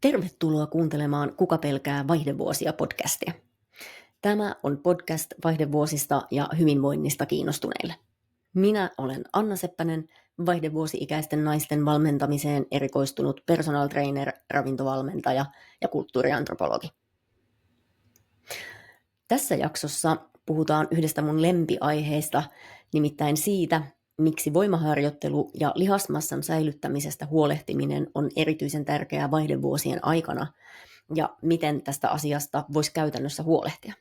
Tervetuloa kuuntelemaan Kuka pelkää vaihdevuosia podcastia. Tämä on podcast vaihdevuosista ja hyvinvoinnista kiinnostuneille. Minä olen Anna Seppänen, vaihdevuosi-ikäisten naisten valmentamiseen erikoistunut personal trainer, ravintovalmentaja ja kulttuuriantropologi. Tässä jaksossa puhutaan yhdestä mun lempiaiheista, nimittäin siitä, miksi voimaharjoittelu ja lihasmassan säilyttämisestä huolehtiminen on erityisen tärkeää vaihdevuosien aikana ja miten tästä asiasta voisi käytännössä huolehtia.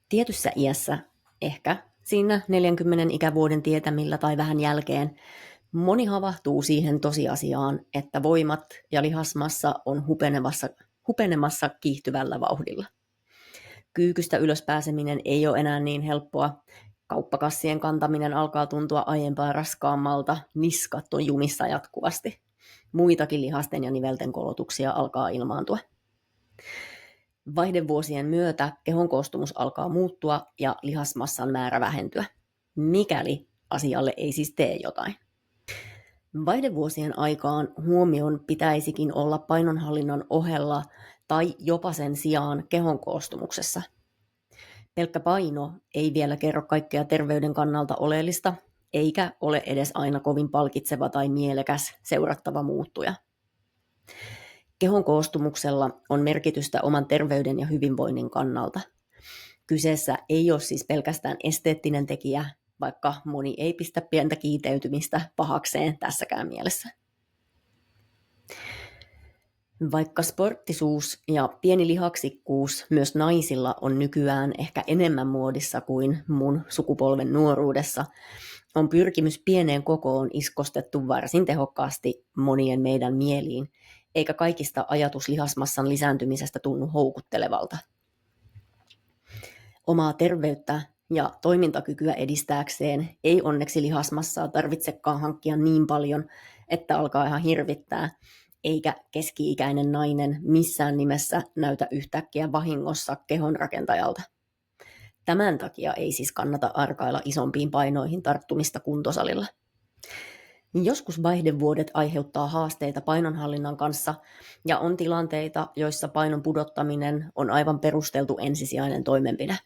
Tietyssä iässä, ehkä siinä 40 ikävuoden tietämillä tai vähän jälkeen, moni havahtuu siihen tosiasiaan, että voimat ja lihasmassa on hupenemassa kiihtyvällä vauhdilla. Kyykystä ylös pääseminen ei ole enää niin helppoa. Kauppakassien kantaminen alkaa tuntua aiempaa raskaammalta, niskat on jumissa jatkuvasti. Muitakin lihasten ja nivelten kolotuksia alkaa ilmaantua. Vaihdevuosien myötä kehon koostumus alkaa muuttua ja lihasmassan määrä vähentyä, mikäli asialle ei siis tee jotain. Vaihdevuosien aikaan huomion pitäisikin olla painonhallinnan ohella tai jopa sen sijaan kehon koostumuksessa. Pelkkä paino ei vielä kerro kaikkea terveyden kannalta oleellista, eikä ole edes aina kovin palkitseva tai mielekäs seurattava muuttuja. Kehon koostumuksella on merkitystä oman terveyden ja hyvinvoinnin kannalta. Kyseessä ei ole siis pelkästään esteettinen tekijä, vaikka moni ei pistä pientä kiiteytymistä pahakseen tässäkään mielessä. Vaikka sporttisuus ja pieni lihaksikkuus myös naisilla on nykyään ehkä enemmän muodissa kuin mun sukupolven nuoruudessa, on pyrkimys pieneen kokoon iskostettu varsin tehokkaasti monien meidän mieliin, eikä kaikista ajatus lihasmassan lisääntymisestä tunnu houkuttelevalta. Omaa terveyttä ja toimintakykyä edistääkseen ei onneksi lihasmassaa tarvitsekaan hankkia niin paljon, että alkaa ihan hirvittää, eikä keski-ikäinen nainen missään nimessä näytä yhtäkkiä vahingossa kehon rakentajalta. Tämän takia ei siis kannata arkailla isompiin painoihin tarttumista kuntosalilla. Joskus vaihdevuodet aiheuttaa haasteita painonhallinnan kanssa ja on tilanteita, joissa painon pudottaminen on aivan perusteltu ensisijainen toimenpide.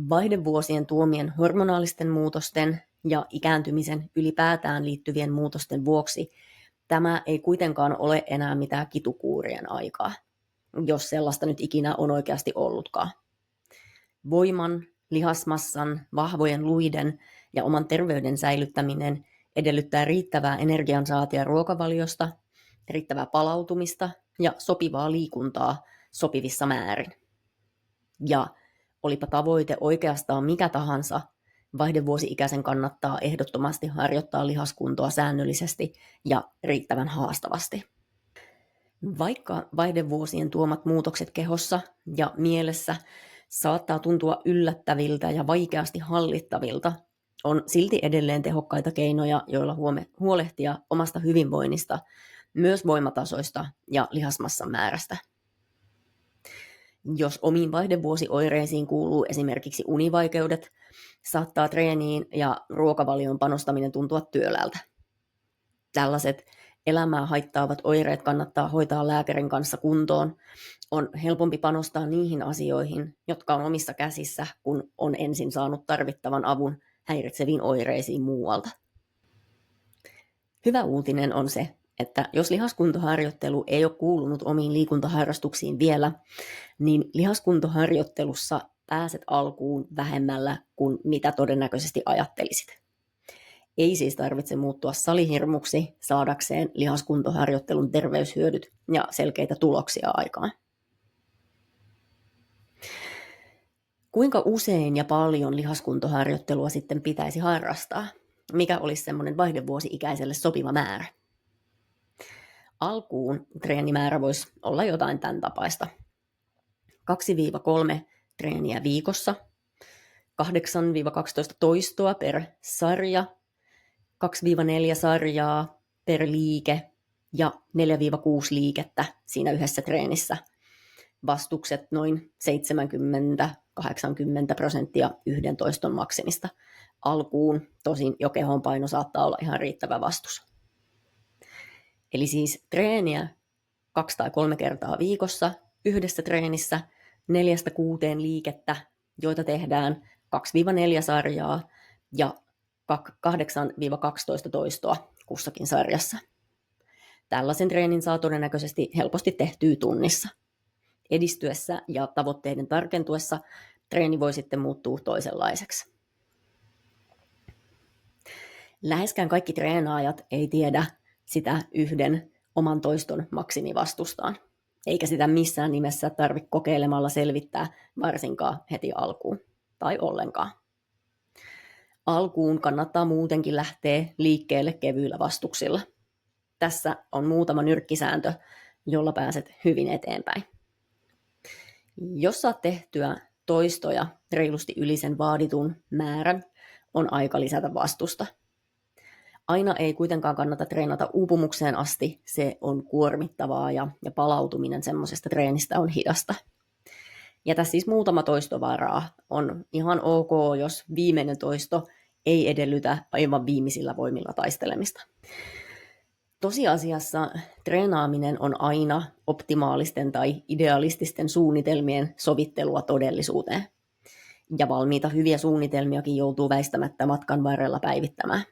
Vaihdevuosien tuomien hormonaalisten muutosten ja ikääntymisen ylipäätään liittyvien muutosten vuoksi tämä ei kuitenkaan ole enää mitään kitukuurien aikaa, jos sellaista nyt ikinä on oikeasti ollutkaan. Voiman, lihasmassan, vahvojen luiden ja oman terveyden säilyttäminen edellyttää riittävää energiansaatia ruokavaliosta, riittävää palautumista ja sopivaa liikuntaa sopivissa määrin. Ja olipa tavoite oikeastaan mikä tahansa, vaihdevuosi-ikäisen kannattaa ehdottomasti harjoittaa lihaskuntoa säännöllisesti ja riittävän haastavasti. Vaikka vaihdevuosien tuomat muutokset kehossa ja mielessä saattaa tuntua yllättäviltä ja vaikeasti hallittavilta, on silti edelleen tehokkaita keinoja, joilla huolehtia omasta hyvinvoinnista, myös voimatasoista ja lihasmassan määrästä. Jos omiin vaihdevuosioireisiin kuuluu esimerkiksi univaikeudet, saattaa treeniin ja ruokavalioon panostaminen tuntua työläältä. Tällaiset elämää haittaavat oireet kannattaa hoitaa lääkärin kanssa kuntoon. On helpompi panostaa niihin asioihin, jotka on omissa käsissä, kun on ensin saanut tarvittavan avun häiritseviin oireisiin muualta. Hyvä uutinen on se, että jos lihaskuntoharjoittelu ei ole kuulunut omiin liikuntaharrastuksiin vielä, niin lihaskuntoharjoittelussa pääset alkuun vähemmällä kuin mitä todennäköisesti ajattelisit. Ei siis tarvitse muuttua salihirmuksi saadakseen lihaskuntoharjoittelun terveyshyödyt ja selkeitä tuloksia aikaan. Kuinka usein ja paljon lihaskuntoharjoittelua sitten pitäisi harrastaa? Mikä olisi semmoinen vaihdevuosi-ikäiselle sopiva määrä? Alkuun treenimäärä voisi olla jotain tämän tapaista. 2-3 treeniä viikossa, 8-12 toistoa per sarja, 2-4 sarjaa, per liike ja 4-6 liikettä siinä yhdessä treenissä. Vastukset noin 70-80% yhden toiston maksimista. Alkuun tosin jo kehonpaino saattaa olla ihan riittävä vastus. Eli siis treeniä 2 tai 3 kertaa viikossa yhdessä treenissä 4-6 liikettä, joita tehdään 2-4 sarjaa ja 8-12 toistoa kussakin sarjassa. Tällaisen treenin saa todennäköisesti helposti tehtyä tunnissa. Edistyessä ja tavoitteiden tarkentuessa treeni voi sitten muuttua toisenlaiseksi. Läheskään kaikki treenaajat ei tiedä sitä yhden oman toiston maksimivastustaan, eikä sitä missään nimessä tarvitse kokeilemalla selvittää varsinkaan heti alkuun tai ollenkaan. Alkuun kannattaa muutenkin lähteä liikkeelle kevyillä vastuksilla. Tässä on muutama nyrkkisääntö, jolla pääset hyvin eteenpäin. Jos saat tehtyä toistoja reilusti yli sen vaaditun määrän, on aika lisätä vastusta. Aina ei kuitenkaan kannata treenata uupumukseen asti, se on kuormittavaa ja palautuminen semmoisesta treenistä on hidasta. Jätä siis muutama toistovaraa. On ihan ok, jos viimeinen toisto ei edellytä aivan viimeisillä voimilla taistelemista. Tosiasiassa treenaaminen on aina optimaalisten tai idealististen suunnitelmien sovittelua todellisuuteen. Ja valmiita hyviä suunnitelmiakin joutuu väistämättä matkan varrella päivittämään.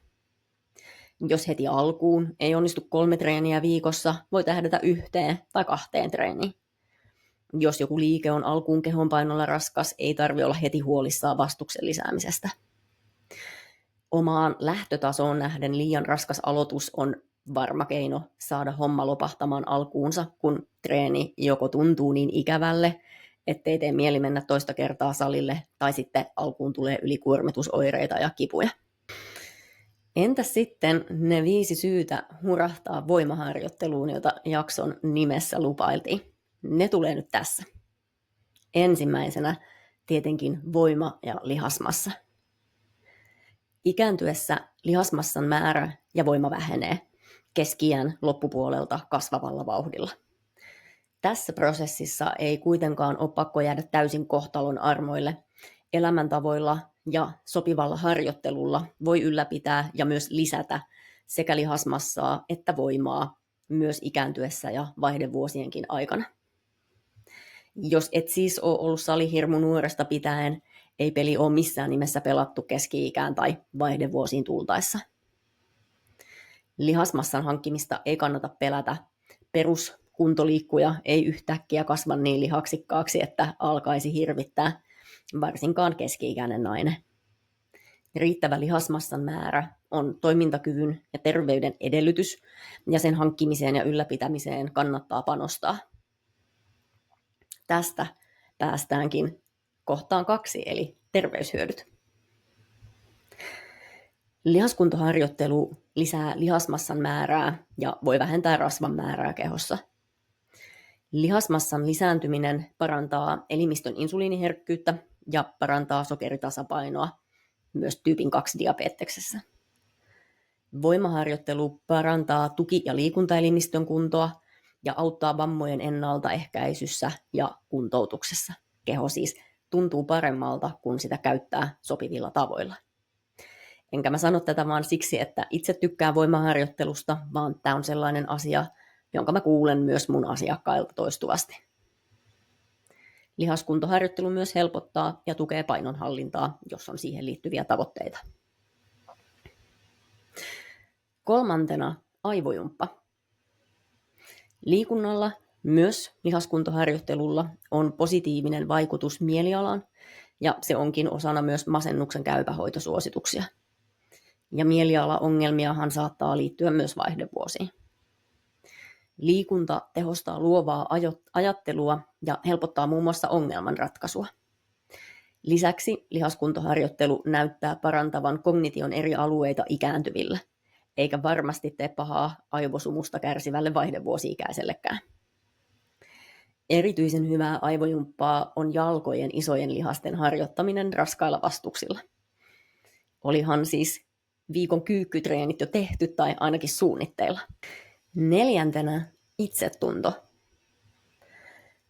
Jos heti alkuun ei onnistu 3 treeniä viikossa, voi tähdätä 1 tai 2 treeniin. Jos joku liike on alkuun kehonpainolla raskas, ei tarvitse olla heti huolissaan vastuksen lisäämisestä. Omaan lähtötasoon nähden liian raskas aloitus on varma keino saada homma lopahtamaan alkuunsa, kun treeni joko tuntuu niin ikävälle, ettei tee mieli mennä toista kertaa salille, tai sitten alkuun tulee ylikuormitusoireita ja kipuja. Entäs sitten ne 5 syytä hurahtaa voimaharjoitteluun, jota jakson nimessä lupailtiin? Ne tulee nyt tässä. Ensimmäisenä tietenkin voima- ja lihasmassa. Ikääntyessä lihasmassan määrä ja voima vähenee keski-iän loppupuolelta kasvavalla vauhdilla. Tässä prosessissa ei kuitenkaan ole pakko jäädä täysin kohtalon armoille. Elämäntavoilla ja sopivalla harjoittelulla voi ylläpitää ja myös lisätä sekä lihasmassaa että voimaa myös ikääntyessä ja vaihdevuosienkin aikana. Jos et siis ole ollut salihirmu nuoresta pitäen, ei peli ole missään nimessä pelattu keski-ikään tai vaihdevuosiin tultaessa. Lihasmassan hankkimista ei kannata pelätä. Peruskuntoliikkuja ei yhtäkkiä kasva niin lihaksikkaaksi, että alkaisi hirvittää, varsinkaan keski-ikäinen nainen. Riittävä lihasmassan määrä on toimintakyvyn ja terveyden edellytys, ja sen hankkimiseen ja ylläpitämiseen kannattaa panostaa. Tästä päästäänkin kohtaan 2, eli terveyshyödyt. Lihaskuntoharjoittelu lisää lihasmassan määrää ja voi vähentää rasvan määrää kehossa. Lihasmassan lisääntyminen parantaa elimistön insuliiniherkkyyttä ja parantaa sokeritasapainoa myös tyypin 2 diabeteksessä. Voimaharjoittelu parantaa tuki- ja liikuntaelimistön kuntoa ja auttaa vammojen ennaltaehkäisyssä ja kuntoutuksessa. Keho siis tuntuu paremmalta, kun sitä käyttää sopivilla tavoilla. Enkä mä sano tätä vaan siksi, että itse tykkään voimaharjoittelusta, vaan tämä on sellainen asia, jonka mä kuulen myös mun asiakkailta toistuvasti. Lihaskuntoharjoittelu myös helpottaa ja tukee painonhallintaa, jos on siihen liittyviä tavoitteita. 3. aivojumppa. Liikunnalla, myös lihaskuntoharjoittelulla, on positiivinen vaikutus mielialaan, ja se onkin osana myös masennuksen käypähoitosuosituksia. Ja mielialaongelmiahan saattaa liittyä myös vaihdevuosiin. Liikunta tehostaa luovaa ajattelua ja helpottaa muun muassa ongelmanratkaisua. Lisäksi lihaskuntoharjoittelu näyttää parantavan kognition eri alueita ikääntyvillä, eikä varmasti tee pahaa aivosumusta kärsivälle vaihdevuosi-ikäisellekään. Erityisen hyvää aivojumppaa on jalkojen isojen lihasten harjoittaminen raskailla vastuksilla. Olihan siis viikon kyykkytreenit jo tehty tai ainakin suunnitteilla. 4. itsetunto.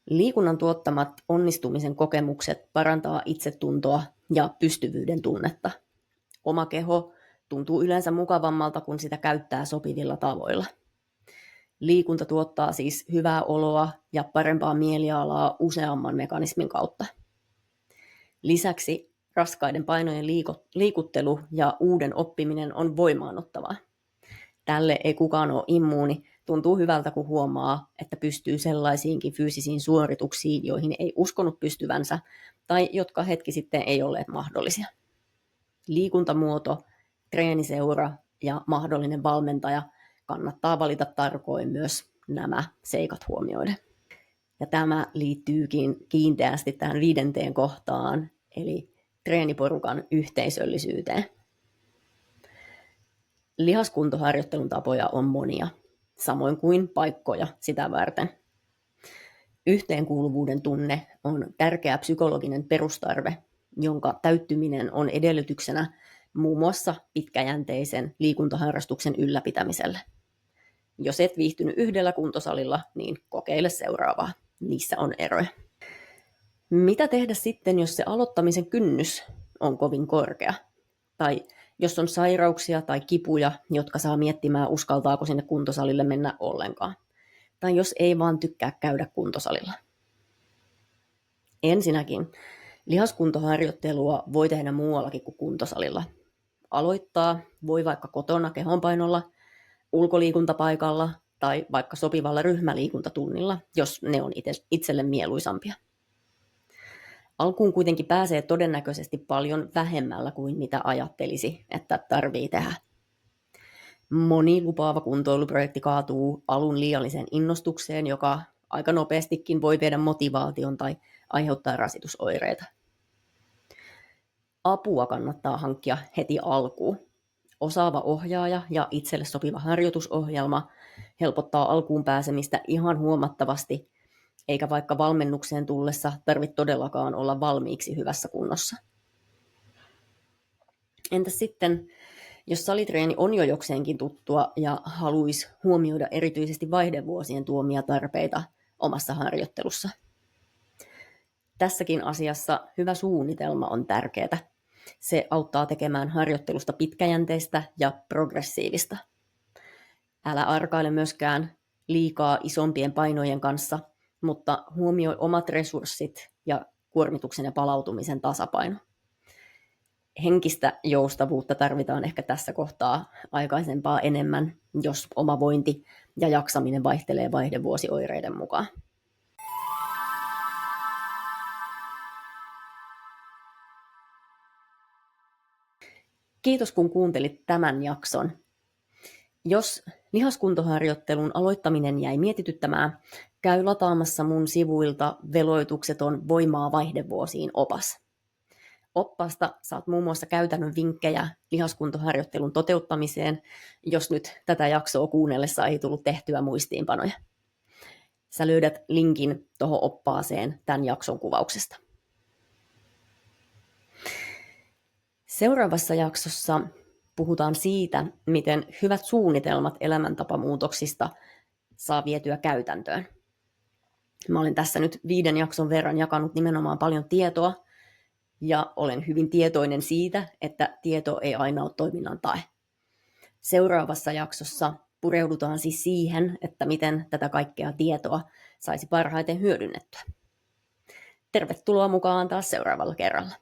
Liikunnan tuottamat onnistumisen kokemukset parantaa itsetuntoa ja pystyvyyden tunnetta. Oma keho tuntuu yleensä mukavammalta, kun sitä käyttää sopivilla tavoilla. Liikunta tuottaa siis hyvää oloa ja parempaa mielialaa useamman mekanismin kautta. Lisäksi raskaiden painojen liikuttelu ja uuden oppiminen on voimaanottavaa. Tälle ei kukaan ole immuuni. Tuntuu hyvältä, kun huomaa, että pystyy sellaisiinkin fyysisiin suorituksiin, joihin ei uskonut pystyvänsä tai jotka hetki sitten ei olleet mahdollisia. Liikuntamuoto, treeniseura ja mahdollinen valmentaja kannattaa valita tarkoin myös nämä seikat huomioiden. Ja tämä liittyykin kiinteästi tähän 5. kohtaan, eli treeniporukan yhteisöllisyyteen. Lihaskuntoharjoittelun tapoja on monia, samoin kuin paikkoja sitä varten. Yhteenkuuluvuuden tunne on tärkeä psykologinen perustarve, jonka täyttyminen on edellytyksenä muun muassa pitkäjänteisen liikuntaharrastuksen ylläpitämiselle. Jos et viihtynyt yhdellä kuntosalilla, niin kokeile seuraavaa. Niissä on eroja. Mitä tehdä sitten, jos se aloittamisen kynnys on kovin korkea? Tai jos on sairauksia tai kipuja, jotka saa miettimään, uskaltaako sinne kuntosalille mennä ollenkaan. Tai jos ei vaan tykkää käydä kuntosalilla. Ensinnäkin, lihaskuntoharjoittelua voi tehdä muuallakin kuin kuntosalilla. Aloittaa voi vaikka kotona kehonpainolla, ulkoliikuntapaikalla tai vaikka sopivalla ryhmäliikuntatunnilla, jos ne on itselle mieluisampia. Alkuun kuitenkin pääsee todennäköisesti paljon vähemmällä kuin mitä ajattelisi, että tarvii tehdä. Moni lupaava kuntoiluprojekti kaatuu alun liialliseen innostukseen, joka aika nopeastikin voi viedä motivaation tai aiheuttaa rasitusoireita. Apua kannattaa hankkia heti alkuun. Osaava ohjaaja ja itselle sopiva harjoitusohjelma helpottaa alkuun pääsemistä ihan huomattavasti, eikä vaikka valmennukseen tullessa tarvitse todellakaan olla valmiiksi hyvässä kunnossa. Entäs sitten, jos salitreeni on jo jokseenkin tuttua ja haluaisi huomioida erityisesti vaihdevuosien tuomia tarpeita omassa harjoittelussa? Tässäkin asiassa hyvä suunnitelma on tärkeää. Se auttaa tekemään harjoittelusta pitkäjänteistä ja progressiivista. Älä arkaile myöskään liikaa isompien painojen kanssa, mutta huomioi omat resurssit ja kuormituksen ja palautumisen tasapaino. Henkistä joustavuutta tarvitaan ehkä tässä kohtaa aikaisempaa enemmän, jos oma vointi ja jaksaminen vaihtelee vaihdevuosioireiden mukaan. Kiitos kun kuuntelit tämän jakson. Jos lihaskuntoharjoittelun aloittaminen jäi mietityttämään, käy lataamassa mun sivuilta veloitukseton Voimaa vaihdevuosiin opas. Oppaasta saat muun muassa käytännön vinkkejä lihaskuntoharjoittelun toteuttamiseen, jos nyt tätä jaksoa kuunnellessa ei tullut tehtyä muistiinpanoja. Sä löydät linkin tuohon oppaaseen tämän jakson kuvauksesta. Seuraavassa jaksossa puhutaan siitä, miten hyvät suunnitelmat elämäntapamuutoksista saa vietyä käytäntöön. Mä olen tässä nyt 5 jakson verran jakanut nimenomaan paljon tietoa, ja olen hyvin tietoinen siitä, että tieto ei aina ole toiminnan tae. Seuraavassa jaksossa pureudutaan siis siihen, että miten tätä kaikkea tietoa saisi parhaiten hyödynnettyä. Tervetuloa mukaan taas seuraavalla kerralla.